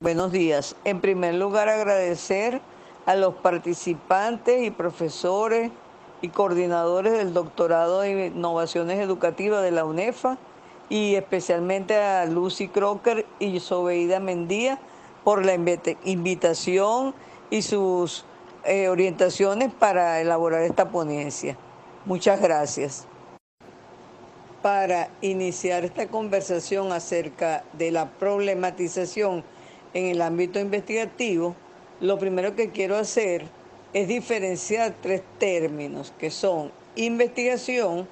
Buenos días. En primer lugar, agradecer a los participantes y profesores y coordinadores del doctorado de innovaciones educativas de la UNEFA y especialmente a Lucy Crocker y Sobeida Mendía por la invitación y sus orientaciones para elaborar esta ponencia. Muchas gracias. Para iniciar esta conversación acerca de la problematización en el ámbito investigativo, lo primero que quiero hacer es diferenciar tres términos que son investigación,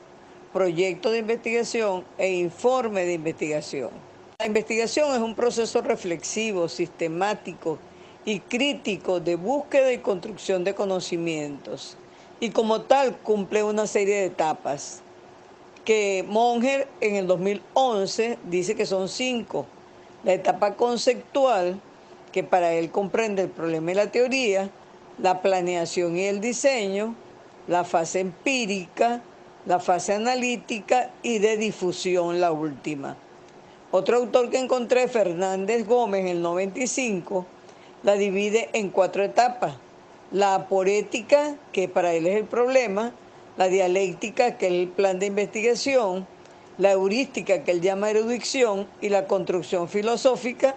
proyecto de investigación e informe de investigación. La investigación es un proceso reflexivo, sistemático y crítico de búsqueda y construcción de conocimientos y como tal cumple una serie de etapas que Monger en el 2011 dice que son 5. La etapa conceptual, que para él comprende el problema y la teoría, la planeación y el diseño, la fase empírica, la fase analítica y de difusión, la última. Otro autor que encontré, Fernández Gómez, en el 95, la divide en 4 etapas. La aporética, que para él es el problema, la dialéctica, que es el plan de investigación, la heurística, que él llama erudición, y la construcción filosófica,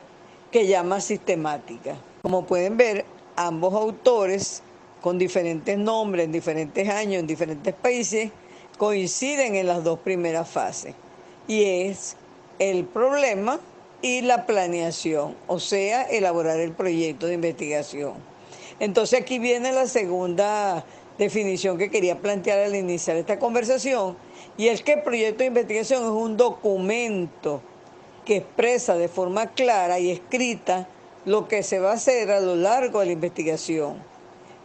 que llama sistemática. Como pueden ver, ambos autores, con diferentes nombres, en diferentes años, en diferentes países, coinciden en las dos primeras fases. Y es el problema y la planeación, o sea, elaborar el proyecto de investigación. Entonces aquí viene la segunda definición que quería plantear al iniciar esta conversación, y es que el proyecto de investigación es un documento que expresa de forma clara y escrita lo que se va a hacer a lo largo de la investigación.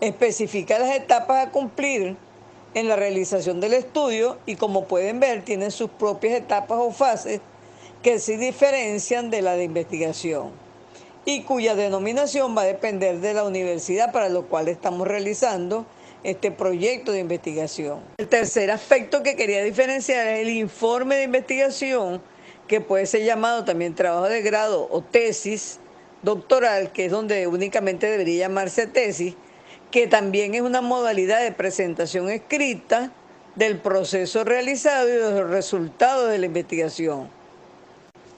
Especifica las etapas a cumplir en la realización del estudio y, como pueden ver, tiene sus propias etapas o fases que se diferencian de la de investigación y cuya denominación va a depender de la universidad para lo cual estamos realizando este proyecto de investigación. El tercer aspecto que quería diferenciar es el informe de investigación, que puede ser llamado también trabajo de grado o tesis doctoral, que es donde únicamente debería llamarse tesis, que también es una modalidad de presentación escrita del proceso realizado y de los resultados de la investigación.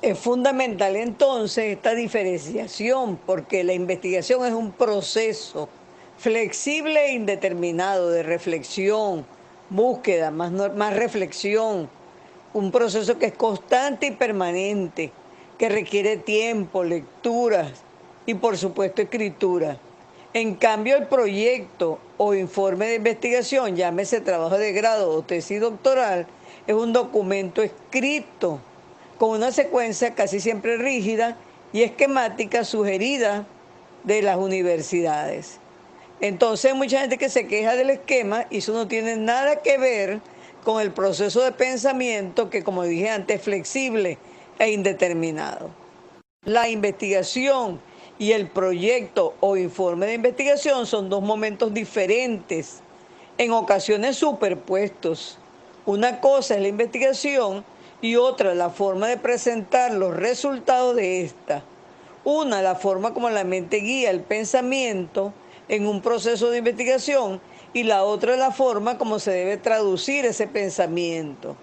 Es fundamental entonces esta diferenciación, porque la investigación es un proceso flexible e indeterminado de reflexión, búsqueda, más reflexión, un proceso que es constante y permanente, que requiere tiempo, lecturas y por supuesto escritura. En cambio, el proyecto o informe de investigación, llámese trabajo de grado o tesis doctoral, es un documento escrito con una secuencia casi siempre rígida y esquemática sugerida de las universidades. Entonces hay mucha gente que se queja del esquema y eso no tiene nada que ver con el proceso de pensamiento que, como dije antes, es flexible e indeterminado. La investigación y el proyecto o informe de investigación son dos momentos diferentes, en ocasiones superpuestos. Una cosa es la investigación y otra la forma de presentar los resultados de esta. Una, la forma como la mente guía el pensamiento en un proceso de investigación, y la otra, la forma como se debe traducir ese pensamiento.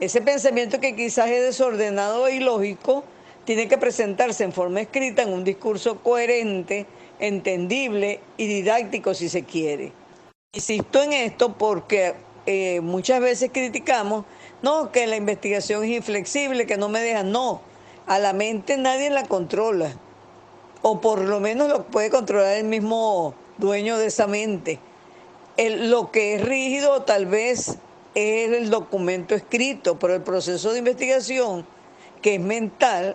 Ese pensamiento que quizás es desordenado e ilógico, tiene que presentarse en forma escrita en un discurso coherente, entendible y didáctico si se quiere. Insisto en esto porque muchas veces criticamos, no, que la investigación es inflexible, que no me dejan. No, a la mente nadie la controla, o por lo menos lo puede controlar el mismo dueño de esa mente. Lo que es rígido tal vez es el documento escrito, pero el proceso de investigación, que es mental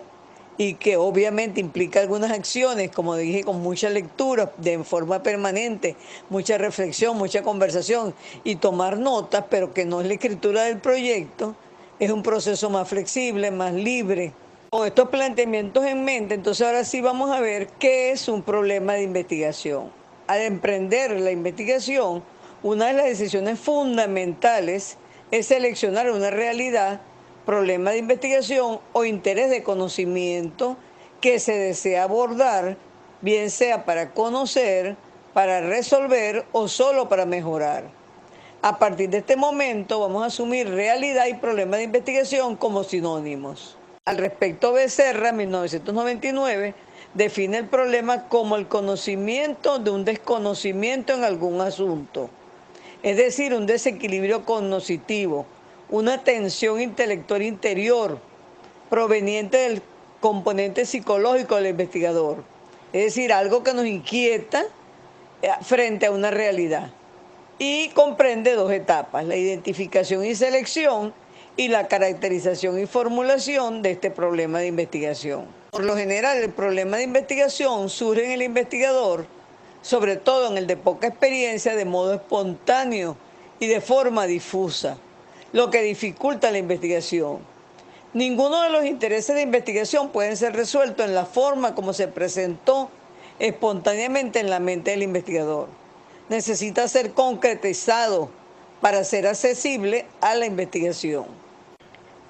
y que obviamente implica algunas acciones, como dije, con mucha lectura de forma permanente, mucha reflexión, mucha conversación y tomar notas, pero que no es la escritura del proyecto, es un proceso más flexible, más libre. Con estos planteamientos en mente, entonces ahora sí vamos a ver qué es un problema de investigación. Al emprender la investigación, una de las decisiones fundamentales es seleccionar una realidad, problema de investigación o interés de conocimiento que se desea abordar, bien sea para conocer, para resolver o solo para mejorar. A partir de este momento vamos a asumir realidad y problema de investigación como sinónimos. Al respecto, Becerra, en 1999, define el problema como el conocimiento de un desconocimiento en algún asunto, es decir, un desequilibrio cognitivo, una tensión intelectual interior proveniente del componente psicológico del investigador, es decir, algo que nos inquieta frente a una realidad. Y comprende dos etapas, la identificación y selección y la caracterización y formulación de este problema de investigación. Por lo general, el problema de investigación surge en el investigador, sobre todo en el de poca experiencia, de modo espontáneo y de forma difusa, lo que dificulta la investigación. Ninguno de los intereses de investigación pueden ser resueltos en la forma como se presentó espontáneamente en la mente del investigador. Necesita ser concretizado para ser accesible a la investigación.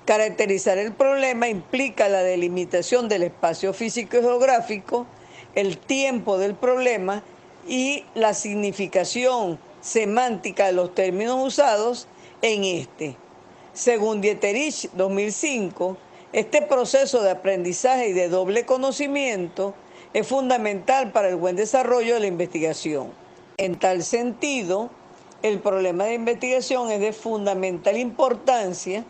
Caracterizar el problema implica la delimitación del espacio físico y geográfico, el tiempo del problema y la significación semántica de los términos usados en este. Según Dieterich, 2005, este proceso de aprendizaje y de doble conocimiento es fundamental para el buen desarrollo de la investigación. En tal sentido, el problema de investigación es de fundamental importancia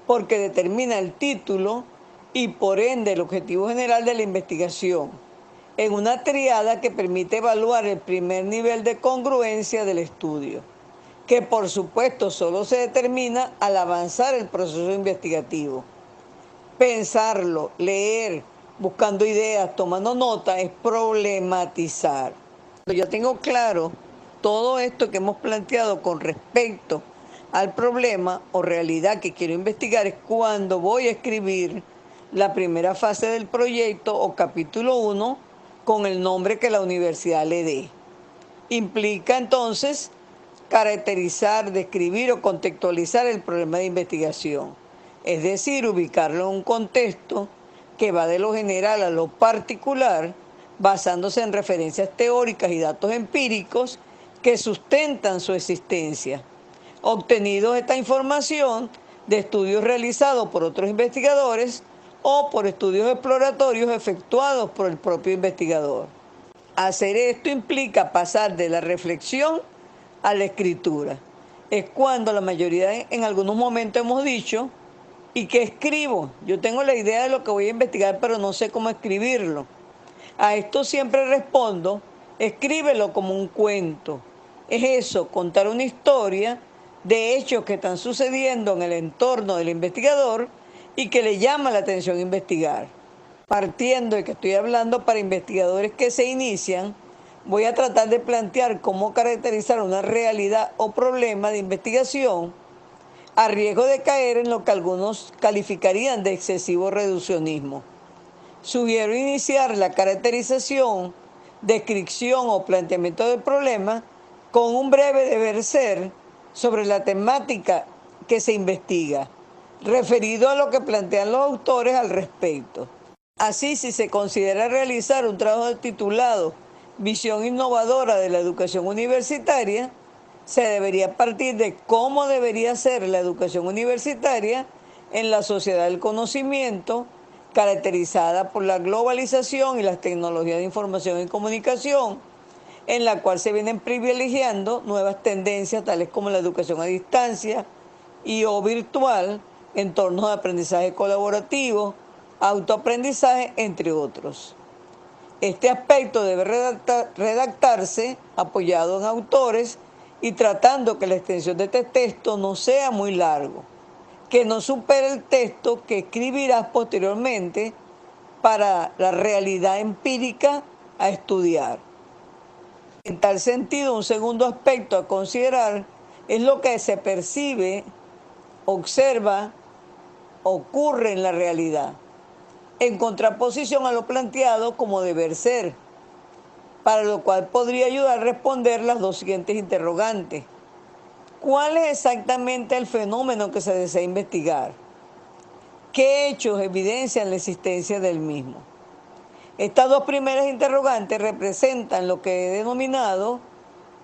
porque determina el título y por ende el objetivo general de la investigación, en una triada que permite evaluar el primer nivel de congruencia del estudio, que por supuesto solo se determina al avanzar el proceso investigativo. Pensarlo, leer, buscando ideas, tomando nota, es problematizar. Yo tengo claro todo esto que hemos planteado con respecto al problema o realidad que quiero investigar, es cuando voy a escribir la primera fase del proyecto o capítulo 1 con el nombre que la universidad le dé. Implica entonces caracterizar, describir o contextualizar el problema de investigación, es decir, ubicarlo en un contexto que va de lo general a lo particular, basándose en referencias teóricas y datos empíricos que sustentan su existencia. Obtenido esta información de estudios realizados por otros investigadores o por estudios exploratorios efectuados por el propio investigador. Hacer esto implica pasar de la reflexión a la escritura. Es cuando la mayoría en algunos momentos hemos dicho, ¿y qué escribo? Yo tengo la idea de lo que voy a investigar, pero no sé cómo escribirlo. A esto siempre respondo, escríbelo como un cuento. Es eso, contar una historia de hechos que están sucediendo en el entorno del investigador y que le llama la atención investigar. Partiendo de que estoy hablando para investigadores que se inician, voy a tratar de plantear cómo caracterizar una realidad o problema de investigación a riesgo de caer en lo que algunos calificarían de excesivo reduccionismo. Sugiero iniciar la caracterización, descripción o planteamiento del problema con un breve deber ser sobre la temática que se investiga, referido a lo que plantean los autores al respecto. Así, si se considera realizar un trabajo titulado Visión innovadora de la educación universitaria, se debería partir de cómo debería ser la educación universitaria en la sociedad del conocimiento, caracterizada por la globalización y las tecnologías de información y comunicación, en la cual se vienen privilegiando nuevas tendencias tales como la educación a distancia y o virtual, entornos de aprendizaje colaborativo, autoaprendizaje, entre otros. Este aspecto debe redactarse apoyado en autores y tratando que la extensión de este texto no sea muy largo, que no supere el texto que escribirás posteriormente para la realidad empírica a estudiar. En tal sentido, un segundo aspecto a considerar es lo que se percibe, observa, ocurre en la realidad, en contraposición a lo planteado como deber ser, para lo cual podría ayudar a responder las dos siguientes interrogantes. ¿Cuál es exactamente el fenómeno que se desea investigar? ¿Qué hechos evidencian la existencia del mismo? Estas dos primeras interrogantes representan lo que he denominado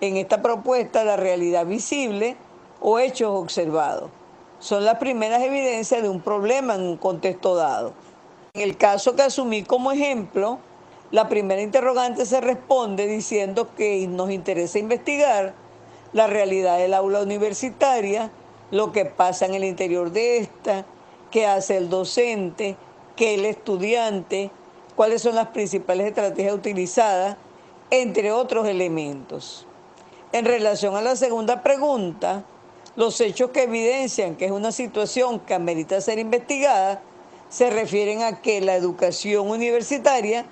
en esta propuesta la realidad visible o hechos observados. Son las primeras evidencias de un problema en un contexto dado. En el caso que asumí como ejemplo, la primera interrogante se responde diciendo que nos interesa investigar la realidad del aula universitaria, lo que pasa en el interior de esta, qué hace el docente, qué el estudiante, cuáles son las principales estrategias utilizadas, entre otros elementos. En relación a la segunda pregunta, los hechos que evidencian que es una situación que amerita ser investigada se refieren a que la educación universitaria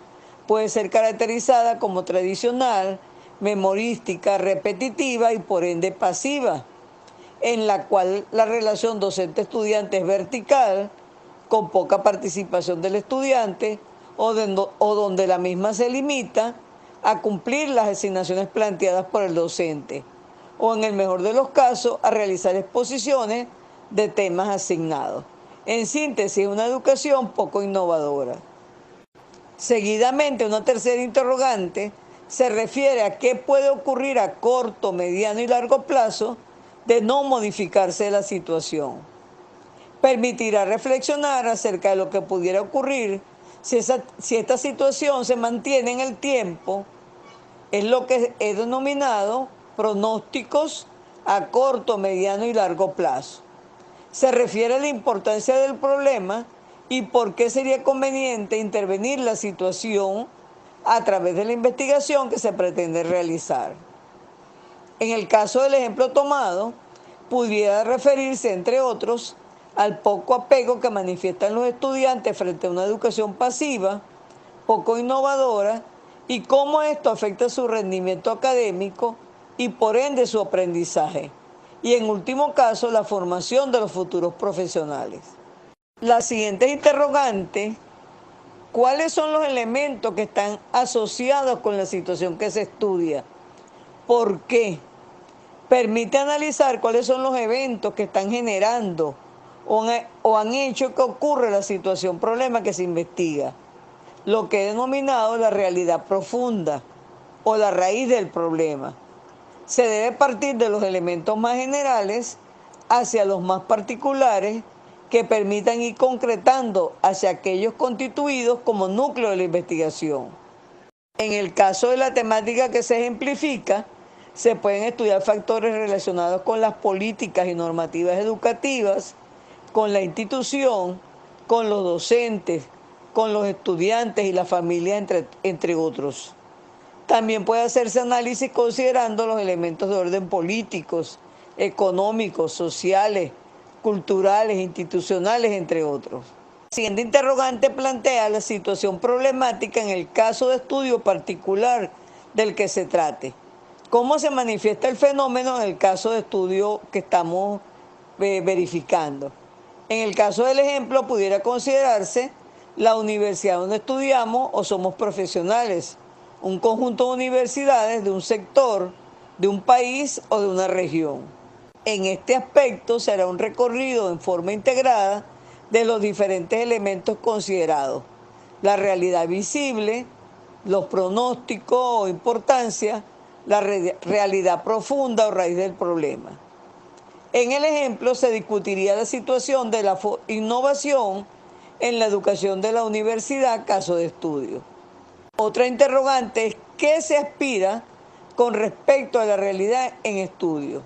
puede ser caracterizada como tradicional, memorística, repetitiva y por ende pasiva, en la cual la relación docente-estudiante es vertical, con poca participación del estudiante, o donde la misma se limita a cumplir las asignaciones planteadas por el docente, o en el mejor de los casos, a realizar exposiciones de temas asignados. En síntesis, una educación poco innovadora. Seguidamente, una tercera interrogante se refiere a qué puede ocurrir a corto, mediano y largo plazo de no modificarse la situación. Permitirá reflexionar acerca de lo que pudiera ocurrir si esta situación se mantiene en el tiempo. Es lo que he denominado pronósticos a corto, mediano y largo plazo. Se refiere a la importancia del problema y por qué sería conveniente intervenir la situación a través de la investigación que se pretende realizar. En el caso del ejemplo tomado, pudiera referirse, entre otros, al poco apego que manifiestan los estudiantes frente a una educación pasiva, poco innovadora, y cómo esto afecta su rendimiento académico y por ende su aprendizaje, y en último caso la formación de los futuros profesionales. La siguiente interrogante: ¿cuáles son los elementos que están asociados con la situación que se estudia? ¿Por qué? Permite analizar cuáles son los eventos que están generando o han hecho que ocurra la situación problema que se investiga, lo que he denominado la realidad profunda o la raíz del problema. Se debe partir de los elementos más generales hacia los más particulares que permitan ir concretando hacia aquellos constituidos como núcleo de la investigación. En el caso de la temática que se ejemplifica, se pueden estudiar factores relacionados con las políticas y normativas educativas, con la institución, con los docentes, con los estudiantes y la familia, entre otros. También puede hacerse análisis considerando los elementos de orden políticos, económicos, sociales, culturales, institucionales, entre otros. La siguiente interrogante plantea la situación problemática en el caso de estudio particular del que se trate. ¿Cómo se manifiesta el fenómeno en el caso de estudio que estamos verificando? En el caso del ejemplo, pudiera considerarse la universidad donde estudiamos o somos profesionales, un conjunto de universidades de un sector, de un país o de una región. En este aspecto se hará un recorrido en forma integrada de los diferentes elementos considerados: la realidad visible, los pronósticos o importancia, la realidad profunda o raíz del problema. En el ejemplo se discutiría la situación de la innovación en la educación de la universidad, caso de estudio. Otra interrogante es ¿qué se aspira con respecto a la realidad en estudio?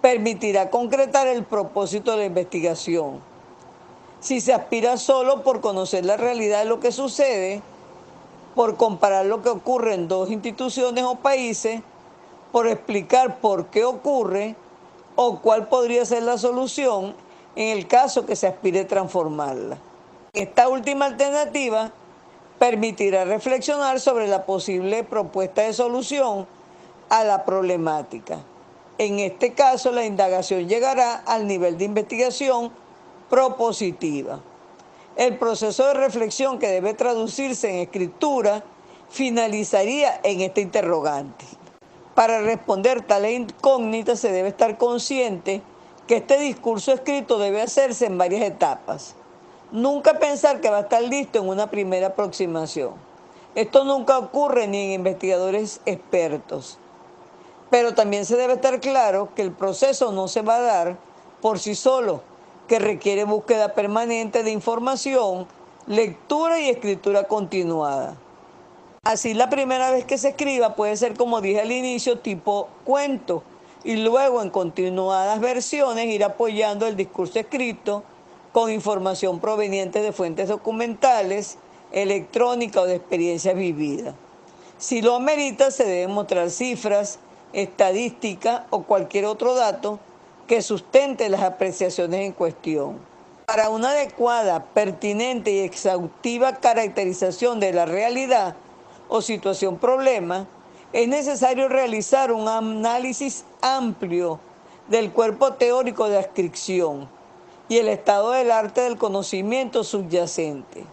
Permitirá concretar el propósito de la investigación. Si se aspira solo por conocer la realidad de lo que sucede, por comparar lo que ocurre en dos instituciones o países, por explicar por qué ocurre o cuál podría ser la solución en el caso que se aspire a transformarla. Esta última alternativa permitirá reflexionar sobre la posible propuesta de solución a la problemática. En este caso, la indagación llegará al nivel de investigación propositiva. El proceso de reflexión, que debe traducirse en escritura, finalizaría en esta interrogante. Para responder tales incógnitas se debe estar consciente que este discurso escrito debe hacerse en varias etapas. Nunca pensar que va a estar listo en una primera aproximación. Esto nunca ocurre ni en investigadores expertos, pero también se debe estar claro que el proceso no se va a dar por sí solo, que requiere búsqueda permanente de información, lectura y escritura continuada. Así la primera vez que se escriba puede ser, como dije al inicio, tipo cuento, y luego en continuadas versiones ir apoyando el discurso escrito con información proveniente de fuentes documentales, electrónica o de experiencias vividas. Si lo amerita, se deben mostrar cifras, estadísticas o cualquier otro dato que sustente las apreciaciones en cuestión. Para una adecuada, pertinente y exhaustiva caracterización de la realidad o situación problema, es necesario realizar un análisis amplio del cuerpo teórico de adscripción y el estado del arte del conocimiento subyacente.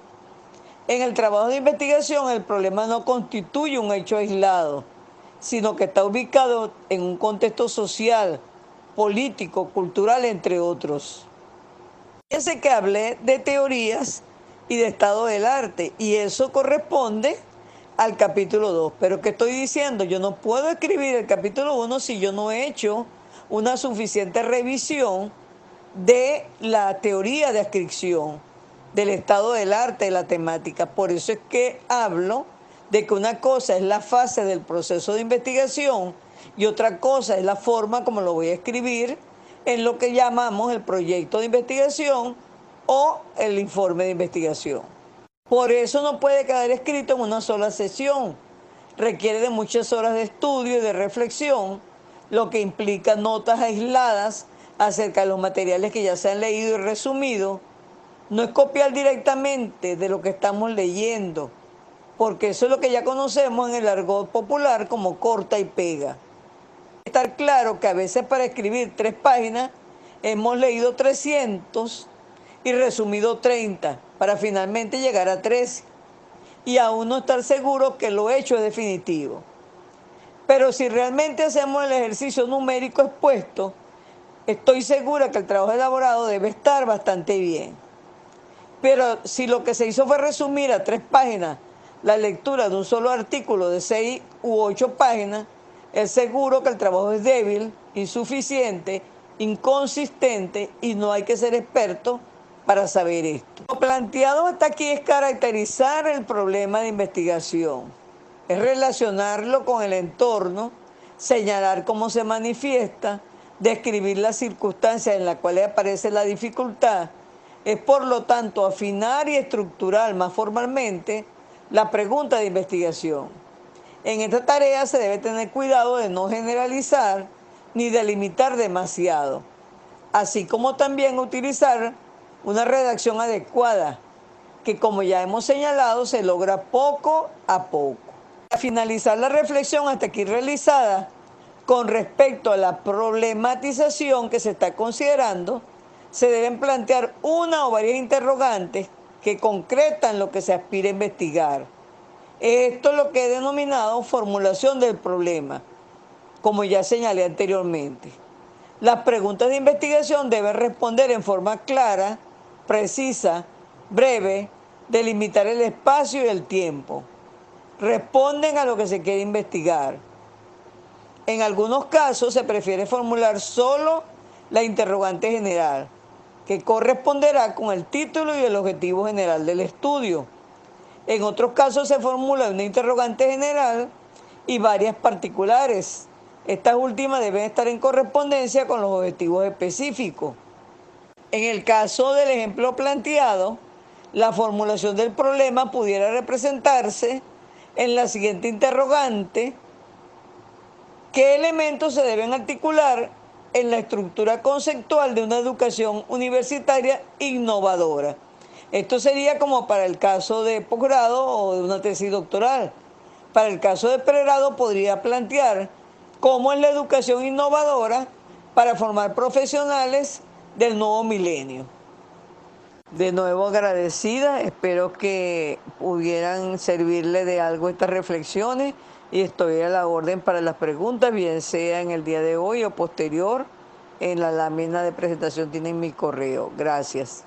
En el trabajo de investigación, el problema no constituye un hecho aislado, sino que está ubicado en un contexto social, político, cultural, entre otros. Fíjense que hablé de teorías y de estado del arte, y eso corresponde al capítulo 2. Pero ¿qué estoy diciendo? Yo no puedo escribir el capítulo 1 si yo no he hecho una suficiente revisión de la teoría de adscripción, del estado del arte, de la temática. Por eso es que hablo de que una cosa es la fase del proceso de investigación y otra cosa es la forma como lo voy a escribir en lo que llamamos el proyecto de investigación o el informe de investigación. Por eso no puede quedar escrito en una sola sesión. Requiere de muchas horas de estudio y de reflexión, lo que implica notas aisladas acerca de los materiales que ya se han leído y resumido. No es copiar directamente de lo que estamos leyendo, porque eso es lo que ya conocemos en el argot popular como corta y pega. Estar claro que a veces para escribir 3 páginas hemos leído 300 y resumido 30 para finalmente llegar a 13 y aún no estar seguro que lo hecho es definitivo. Pero si realmente hacemos el ejercicio numérico expuesto, estoy segura que el trabajo elaborado debe estar bastante bien. Pero si lo que se hizo fue resumir a 3 páginas la lectura de un solo artículo de 6 u 8 páginas, es seguro que el trabajo es débil, insuficiente, inconsistente y no hay que ser experto para saber esto. Lo planteado hasta aquí es caracterizar el problema de investigación, es relacionarlo con el entorno, señalar cómo se manifiesta, describir las circunstancias en las cuales aparece la dificultad. Es por lo tanto afinar y estructurar más formalmente la pregunta de investigación. En esta tarea se debe tener cuidado de no generalizar ni de limitar demasiado, así como también utilizar una redacción adecuada, que como ya hemos señalado se logra poco a poco. Para finalizar la reflexión hasta aquí realizada con respecto a la problematización que se está considerando, se deben plantear una o varias interrogantes que concretan lo que se aspira a investigar. Esto es lo que he denominado formulación del problema, como ya señalé anteriormente. Las preguntas de investigación deben responder en forma clara, precisa, breve, delimitar el espacio y el tiempo. Responden a lo que se quiere investigar. En algunos casos se prefiere formular solo la interrogante general, que corresponderá con el título y el objetivo general del estudio. En otros casos se formula una interrogante general y varias particulares. Estas últimas deben estar en correspondencia con los objetivos específicos. En el caso del ejemplo planteado, la formulación del problema pudiera representarse en la siguiente interrogante: ¿qué elementos se deben articular en la estructura conceptual de una educación universitaria innovadora? Esto sería como para el caso de posgrado o de una tesis doctoral. Para el caso de pregrado podría plantear cómo es la educación innovadora para formar profesionales del nuevo milenio. De nuevo agradecida, espero que pudieran servirle de algo estas reflexiones y estoy a la orden para las preguntas, bien sea en el día de hoy o posterior. En la lámina de presentación tienen mi correo. Gracias.